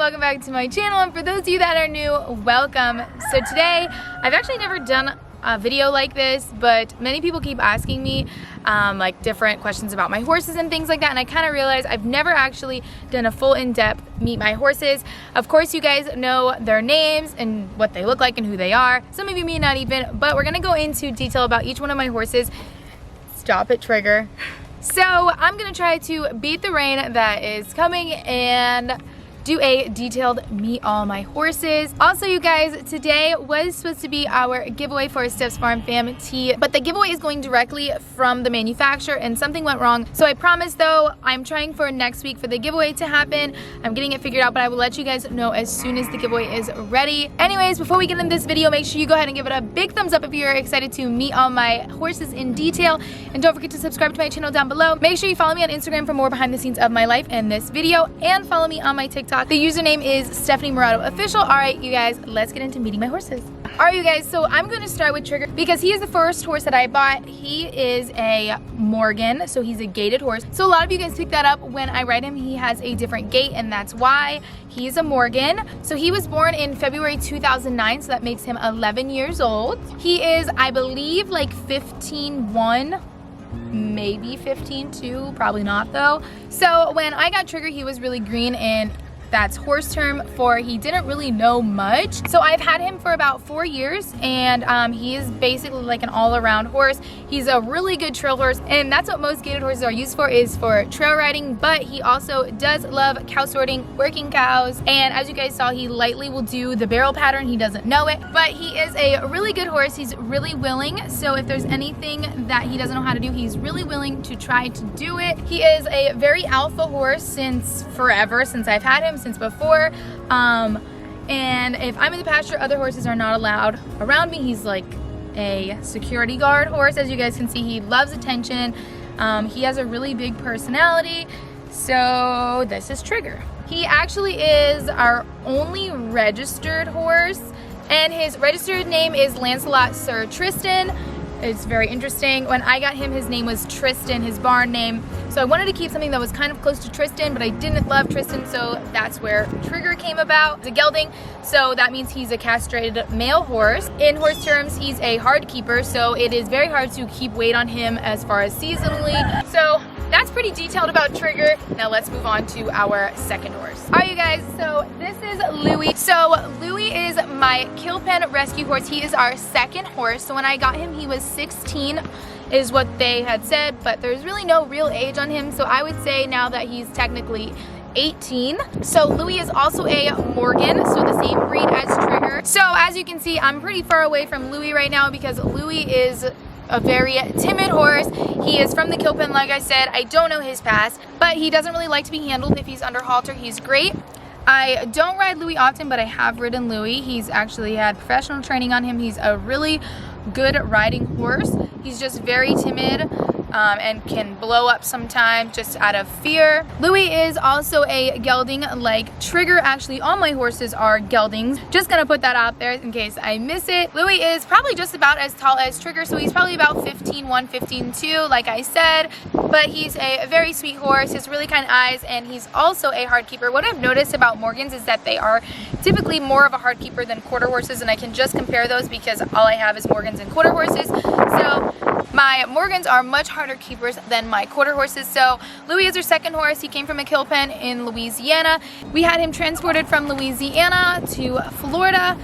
welcome back to my channel, and for those of you that are new, welcome. So today, I've actually never done a video like this, but many people keep asking me like different questions about my horses and things like that, and I kind of realized I've never actually done a full in-depth meet my horses. Of course, you guys know their names and what they look like and who they are. Some of you may not even, but we're gonna go into detail about each one of my horses. Stop it, Trigger. So I'm gonna try to beat the rain that is coming and do a detailed meet all my horses. Also, you guys, today was supposed to be our giveaway for Steph's Farm Fam tee, but the giveaway is going directly from the manufacturer and something went wrong. So I promise though, I'm trying for next week for the giveaway to happen. I'm getting it figured out, but I will let you guys know as soon as the giveaway is ready. Anyways, before we get into this video, make sure you go ahead and give it a big thumbs up if you're excited to meet all my horses in detail. And don't forget to subscribe to my channel down below. Make sure you follow me on Instagram for more behind the scenes of my life and this video, and follow me on my TikTok. The username is Stephanie Murado Official. All right, you guys, let's get into meeting my horses. All right, you guys, so I'm going to start with Trigger because he is the first horse that I bought. He is a Morgan, so he's a gaited horse. So a lot of you guys pick that up when I ride him. He has a different gait, and that's why he's a Morgan. So he was born in February 2009, so that makes him 11 years old. He is, I believe, like 15-1. Maybe 15-2, probably not though. So when I got Trigger, he was really green, and that's horse term for he didn't really know much. So I've had him for about 4 years, and he is basically like an all-around horse. He's a really good trail horse, and that's what most gaited horses are used for, is for trail riding, but he also does love cow sorting, working cows, and as you guys saw, he lightly will do the barrel pattern. He doesn't know it, but he is a really good horse. He's really willing, so if there's anything that he doesn't know how to do, he's really willing to try to do it. He is a very alpha horse since forever, since I've had him, since before, and if I'm in the pasture, other horses are not allowed around me. He's like a security guard horse. As you guys can see, he loves attention. He has a really big personality. So this is Trigger. He actually is our only registered horse, and his registered name is Lancelot Sir Tristan. It's very interesting. When I got him, his name was Tristan, his barn name. So I wanted to keep something that was kind of close to Tristan, but I didn't love Tristan, so that's where Trigger came about. It's a gelding, so that means he's a castrated male horse. In horse terms, he's a hard keeper, so it is very hard to keep weight on him as far as seasonally. So that's pretty detailed about Trigger. Now let's move on to our second horse. All right, you guys, so this is Louie. So Louie is my kill pen rescue horse. He is our second horse. So when I got him, he was 16 is what they had said, but there's really no real age on him. So I would say now that he's technically 18. So Louie is also a Morgan, so the same breed as Trigger. So as you can see, I'm pretty far away from Louie right now because Louie is a very timid horse. He is from the kill pen, like I said. I don't know his past, but he doesn't really like to be handled. If he's under halter, he's great. I don't ride Louie often, but I have ridden Louie. He's actually had professional training on him. He's a really good riding horse. He's just very timid and can blow up sometimes just out of fear. Louie is also a gelding like Trigger. Actually, all my horses are geldings. Just gonna put that out there in case I miss it. Louie is probably just about as tall as Trigger, so he's probably about 15-1, 15-2, like I said. But he's a very sweet horse. He has really kind eyes, and he's also a hard keeper. What I've noticed about Morgans is that they are typically more of a hard keeper than quarter horses, and I can just compare those because all I have is Morgans and quarter horses. So my Morgans are much harder keepers than my quarter horses. So Louie is our second horse. He came from a kill pen in Louisiana. We had him transported from Louisiana to Florida,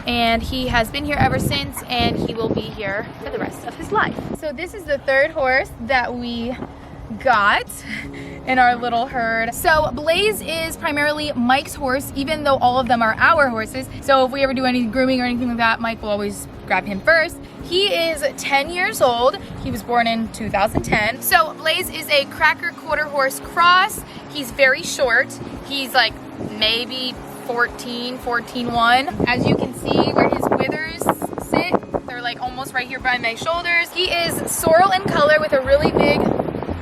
and he has been here ever since, and he will be here for the rest of his life. So this is the third horse that we got in our little herd. So Blaze is primarily Mike's horse, even though all of them are our horses. So if we ever do any grooming or anything like that, Mike will always grab him first. He is 10 years old. He was born in 2010. So Blaze is a cracker quarter horse cross. He's very short. He's like maybe 14-1. As you can see where his withers sit, they're like almost right here by my shoulders. He is sorrel in color with a really big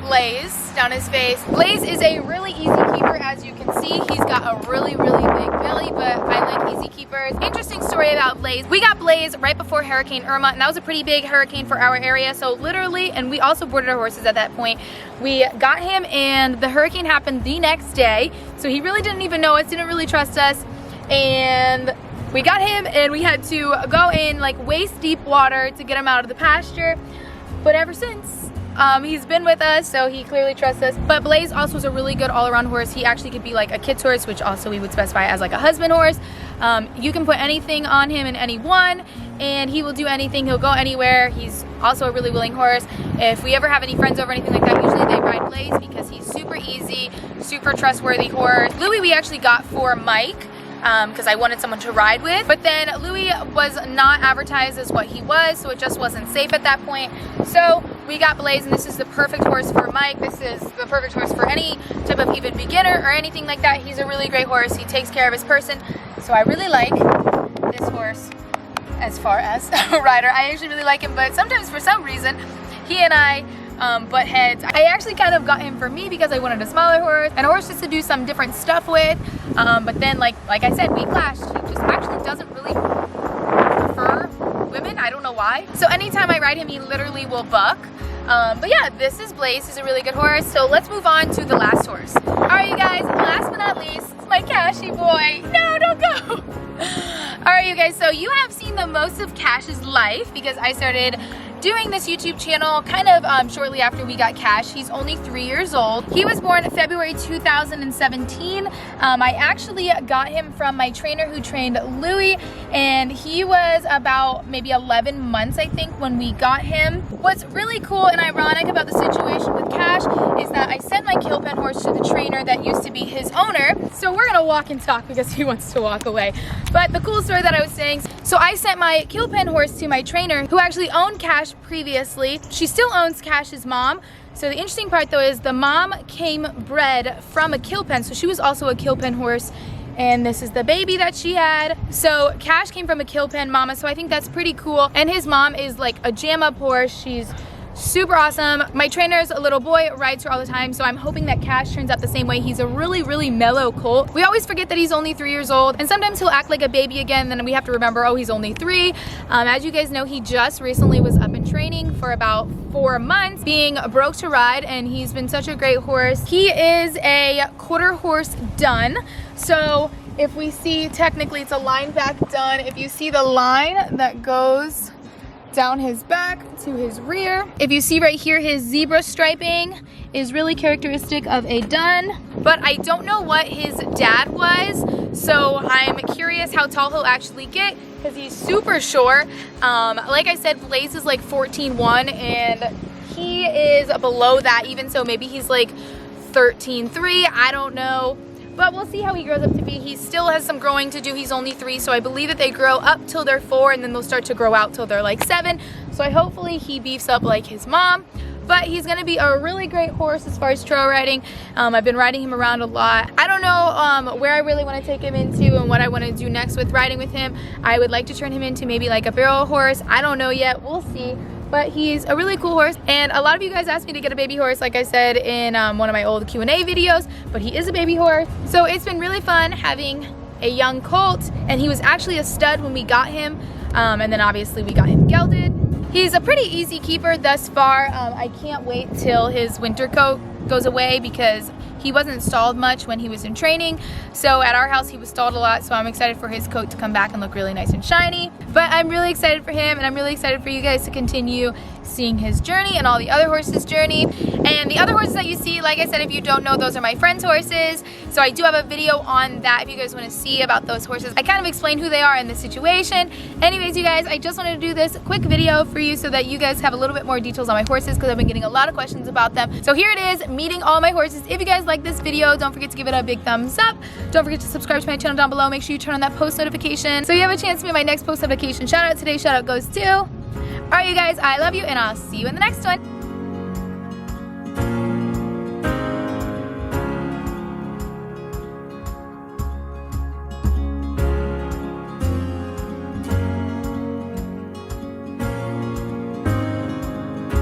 blaze down his face. Blaze is a really easy keeper as you can see, he's got a really big belly, but I like easy keepers. Interesting story about Blaze. We got Blaze right before Hurricane Irma, and that was a pretty big hurricane for our area. So literally, and we also boarded our horses at that point. We got him and the hurricane happened the next day. So he really didn't even know us, didn't really trust us. And we got him and we had to go in like waist deep water to get him out of the pasture. But ever since, he's been with us, so he clearly trusts us. But Blaze also is a really good all-around horse. He actually could be like a kid's horse, which also we would specify as like a husband horse. You can put anything on him in any one, and he will do anything. He'll go anywhere. He's also a really willing horse. If we ever have any friends over or anything like that, usually they ride Blaze because he's super easy, super trustworthy horse. Louie we actually got for Mike, because I wanted someone to ride with. But then Louie was not advertised as what he was, so it just wasn't safe at that point. So we got Blaze, and this is the perfect horse for Mike. This is the perfect horse for any type of even beginner or anything like that. He's a really great horse. He takes care of his person. So I really like this horse as far as a rider. I actually really like him, but sometimes for some reason, he and I butt heads. I actually kind of got him for me because I wanted a smaller horse and a horse just to do some different stuff with. But then like I said, we clashed. He just actually doesn't really prefer women. I don't know why. So anytime I ride him, he literally will buck. But yeah, this is Blaze. He's a really good horse. So let's move on to the last horse. All right, you guys, last but not least, it's my Cashy boy. No, don't go. All right, you guys, so you have seen the most of Cash's life because I started doing this YouTube channel kind of shortly after we got Cash. He's only 3 years old. He was born February 2017. I actually got him from my trainer who trained Louie, and he was about maybe 11 months, I think, when we got him. What's really cool and ironic about the situation with Cash is that I sent my kill pen horse to the trainer that used to be his owner. So we're gonna walk and talk because he wants to walk away. But the cool story that I was saying, so I sent my kill pen horse to my trainer who actually owned Cash previously. She still owns Cash's mom. So the interesting part though is the mom came bred from a kill pen. So she was also a kill pen horse, and this is the baby that she had. So Cash came from a kill pen mama, so I think that's pretty cool. And his mom is like a jam up horse. She's super awesome. My trainer's a little boy, rides her all the time, so I'm hoping that Cash turns out the same way. He's a really mellow colt. We always forget that he's only 3 years old, and sometimes he'll act like a baby again, then we have to remember, oh, he's only 3. As you guys know, he just recently was up in training for about 4 months, being broke to ride, and he's been such a great horse. He is a quarter horse dun, so if we see, technically it's a line back dun. If you see the line that goes down his back to his rear. If you see right here, his zebra striping is really characteristic of a dun, but I don't know what his dad was, so I'm curious how tall he'll actually get because he's super short. Like I said, Blaze is like 14'1", and he is below that even, so maybe he's like 13'3", I don't know. But we'll see how he grows up to be. He still has some growing to do. He's only 3, so I believe that they grow up till they're 4, and then they'll start to grow out till they're like 7. So hopefully he beefs up like his mom. But he's gonna be a really great horse as far as trail riding. I've been riding him around a lot. I don't know where I really want to take him into and what I want to do next with riding with him. I would like to turn him into maybe like a barrel horse. I don't know yet. We'll see. But he's a really cool horse, and a lot of you guys asked me to get a baby horse, like I said in one of my old Q&A videos, but he is a baby horse. So it's been really fun having a young colt, and he was actually a stud when we got him, and then obviously we got him gelded. He's a pretty easy keeper thus far. I can't wait till his winter coat goes away because he wasn't stalled much when he was in training. So at our house he was stalled a lot, so I'm excited for his coat to come back and look really nice and shiny. But I'm really excited for him, and I'm really excited for you guys to continue seeing his journey and all the other horses' journey. And the other horses that you see, like I said, if you don't know, those are my friends' horses. So I do have a video on that if you guys want to see about those horses. I kind of explain who they are in this situation. Anyways, you guys, I just wanted to do this quick video for you so that you guys have a little bit more details on my horses because I've been getting a lot of questions about them. So here it is, meeting all my horses. If you guys like this video, don't forget to give it a big thumbs up. Don't forget to subscribe to my channel down below. Make sure you turn on that post notification so you have a chance to be my next post notification shout out. Today's shout out goes to... Alright, you guys, I love you, and I'll see you in the next one.